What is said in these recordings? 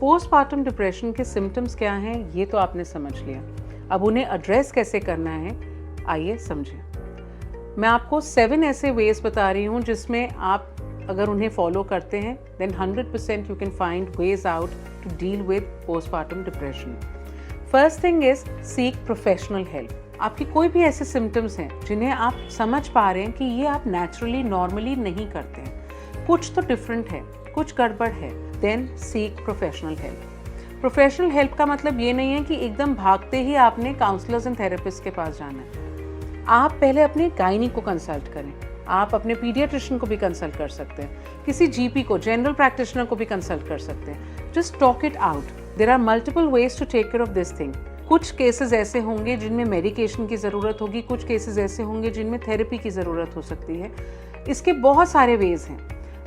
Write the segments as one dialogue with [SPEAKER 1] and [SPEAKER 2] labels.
[SPEAKER 1] Postpartum depression के symptoms क्या हैं ये तो आपने समझ लिया। अब उन्हें एड्रेस कैसे करना है आइए समझें। मैं आपको 7 ऐसे वेज बता रही हूँ जिसमें आप अगर उन्हें फॉलो करते हैं then 100% you can find ways out to deal with postpartum depression. First thing is seek professional help. आपकी कोई भी ऐसे सिम्टम्स हैं जिन्हें आप समझ पा रहे हैं कि ये आप नेचुरली नॉर्मली नहीं करते हैं, कुछ तो डिफरेंट है, कुछ गड़बड़ है, then seek professional help. Professional help का मतलब ये नहीं है कि एकदम भागते ही आपने काउंसलर्स एंड थेरेपिस्ट के पास जाना है। आप पहले अपने गायनी को कंसल्ट करें, आप अपने पीडियाट्रिशियन को भी कंसल्ट कर सकते हैं, किसी जीपी को, जनरल प्रैक्टिशनर को भी कंसल्ट कर सकते हैं। Just talk it out. There are multiple ways to take care of this thing. कुछ केसेस ऐसे होंगे जिनमें मेडिकेशन की ज़रूरत होगी, कुछ केसेस ऐसे होंगे जिनमें थेरेपी की ज़रूरत हो सकती है। इसके बहुत सारे वेज हैं,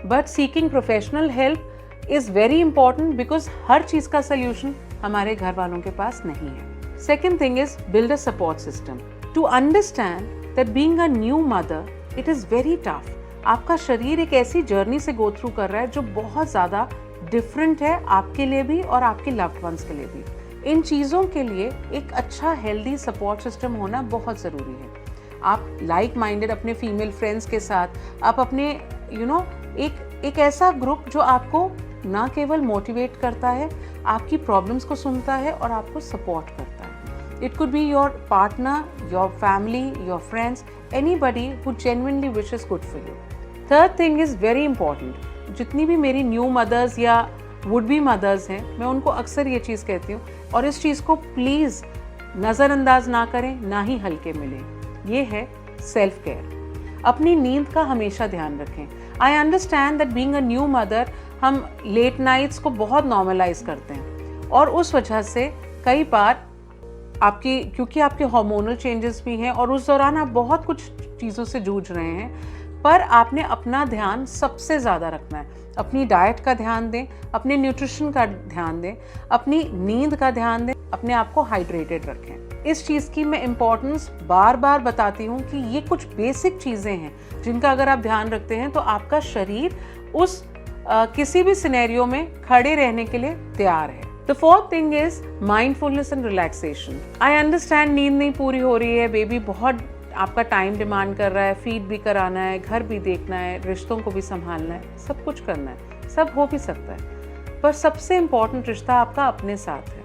[SPEAKER 1] but seeking professional help is very important because हर चीज़ का सल्यूशन हमारे घर वालों के पास नहीं है। Second thing is build a support system to understand that being a new mother it is very tough. आपका शरीर एक ऐसी जर्नी से गो थ्रू कर रहा है जो बहुत ज़्यादा डिफरेंट है आपके लिए भी और आपके लव्ड वंस के लिए भी। इन चीज़ों के लिए एक अच्छा हेल्दी सपोर्ट सिस्टम होना बहुत ज़रूरी है। आप लाइक माइंडेड अपने फीमेल फ्रेंड्स के साथ, आप अपने एक ऐसा ग्रुप जो आपको ना केवल मोटिवेट करता है, आपकी प्रॉब्लम्स को सुनता है और आपको सपोर्ट करता है। It could be your partner, your family, your friends, anybody who genuinely wishes good for you. Third thing is very important. जितनी भी मेरी न्यू मदर्स या वुड बी मदर्स हैं, मैं उनको अक्सर ये चीज़ कहती हूँ और इस चीज़ को प्लीज़ नज़रअंदाज ना करें, ना ही हल्के में लें। ये है सेल्फ केयर। अपनी नींद का हमेशा ध्यान रखें। I understand that being a new mother हम लेट नाइट्स को बहुत नॉर्मलाइज करते हैं और उस वजह से कई बार क्योंकि आपके हार्मोनल चेंजेस भी हैं और उस दौरान आप बहुत कुछ चीज़ों से जूझ रहे हैं, पर आपने अपना ध्यान सबसे ज़्यादा रखना है। अपनी डाइट का ध्यान दें, अपने न्यूट्रिशन का ध्यान दें, अपनी नींद का ध्यान दें, अपने आप को हाइड्रेटेड रखें। इस चीज़ की मैं इम्पोर्टेंस बार बार बताती हूँ कि ये कुछ बेसिक चीज़ें हैं जिनका अगर आप ध्यान रखते हैं तो आपका शरीर उस किसी भी सिनेरियो में खड़े रहने के लिए तैयार है। The fourth thing is mindfulness and relaxation. I understand नींद नहीं पूरी हो रही है, बेबी बहुत आपका टाइम डिमांड कर रहा है, फीड भी कराना है, घर भी देखना है, रिश्तों को भी संभालना है, सब कुछ करना है, सब हो भी सकता है, पर सबसे इम्पॉर्टेंट रिश्ता आपका अपने साथ है।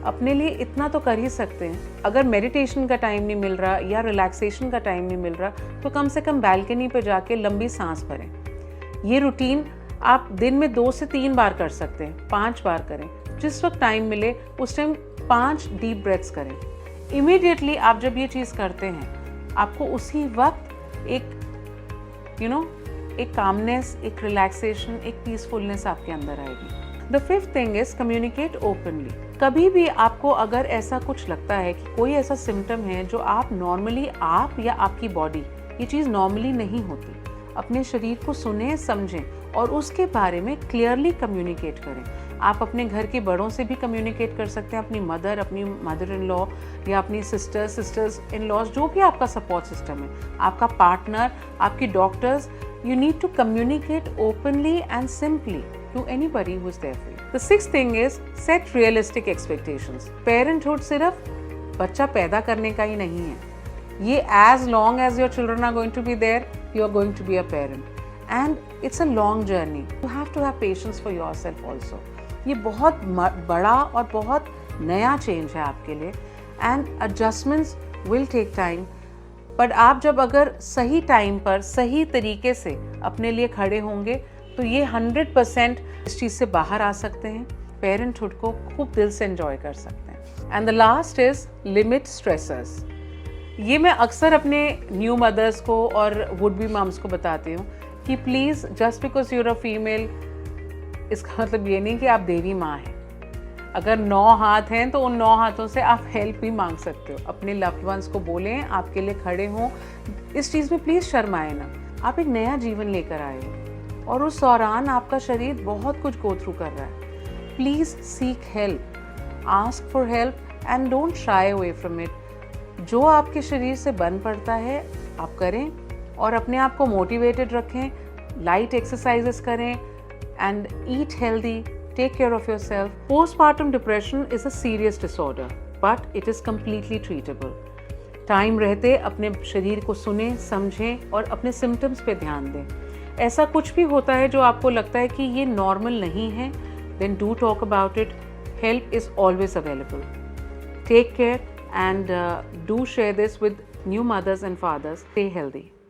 [SPEAKER 1] अपने लिए इतना तो कर ही सकते हैं। अगर मेडिटेशन का टाइम नहीं मिल रहा या रिलैक्सेशन का टाइम नहीं मिल रहा तो कम से कम बैल्कनी पर जाके लंबी सांस भरें। ये रूटीन आप दिन में 2 से 3 बार कर सकते हैं, 5 बार करें। जिस वक्त टाइम मिले उस टाइम 5 डीप ब्रेथ्स करें। इमीडिएटली आप जब ये चीज़ करते हैं आपको उसी वक्त एक कामनेस, एक रिलैक्सेशन, एक पीसफुलनेस आपके अंदर आएगी। The fifth thing is communicate openly. कभी भी आपको अगर ऐसा कुछ लगता है कि कोई ऐसा सिम्टम है जो आप नॉर्मली, आप या आपकी बॉडी, ये चीज़ नॉर्मली नहीं होती, अपने शरीर को सुने, समझें और उसके बारे में क्लियरली कम्युनिकेट करें। आप अपने घर के बड़ों से भी कम्युनिकेट कर सकते हैं, अपनी मदर इन लॉ या अपनी सिस्टर्स इन लॉज, जो भी आपका सपोर्ट सिस्टम है, आपका पार्टनर, आपके doctors. You need to communicate openly and simply to anybody who is there for you. The sixth thing is set realistic expectations. Parenthood सिर्फ बच्चा पैदा करने का ही नहीं है। ये as long as your children are going to be there, you are going to be a parent and it's a long journey. You have to have patience for yourself also. ये बहुत बड़ा और बहुत नया चेंज है आपके लिए and adjustments will take time. But आप जब अगर सही टाइम पर सही तरीके से अपने लिए खड़े होंगे तो ये 100% इस चीज़ से बाहर आ सकते हैं, पेरेंटहुड को खूब दिल से एंजॉय कर सकते हैं। And the last is limit stressors. ये मैं अक्सर अपने न्यू मदर्स को और वुड बी मम्स को बताती हूँ कि please just because you're a female, इसका मतलब ये नहीं कि आप देवी माँ हैं। अगर 9 हाथ हैं तो उन 9 हाथों से आप हेल्प भी मांग सकते हो। अपने लव्ड वंस को बोलें, आपके लिए खड़े हों। इस चीज़ में प्लीज़ शर्माए ना। आप एक नया जीवन लेकर आए हो और उस दौरान आपका शरीर बहुत कुछ गो थ्रू कर रहा है। Please seek help, ask for help and don't shy away from it. जो आपके शरीर से बन पड़ता है आप करें और अपने आप को मोटिवेटेड रखें, लाइट एक्सरसाइजेस करें and eat healthy, take care of yourself. Postpartum depression is a serious disorder, but it is completely treatable. Time रहते अपने शरीर को सुने, समझें और अपने सिम्टम्स पे ध्यान दें. ऐसा कुछ भी होता है जो आपको लगता है कि ये नॉर्मल नहीं है, then do talk about it. Help is always available. Take care and do share this with new mothers and fathers. Stay healthy.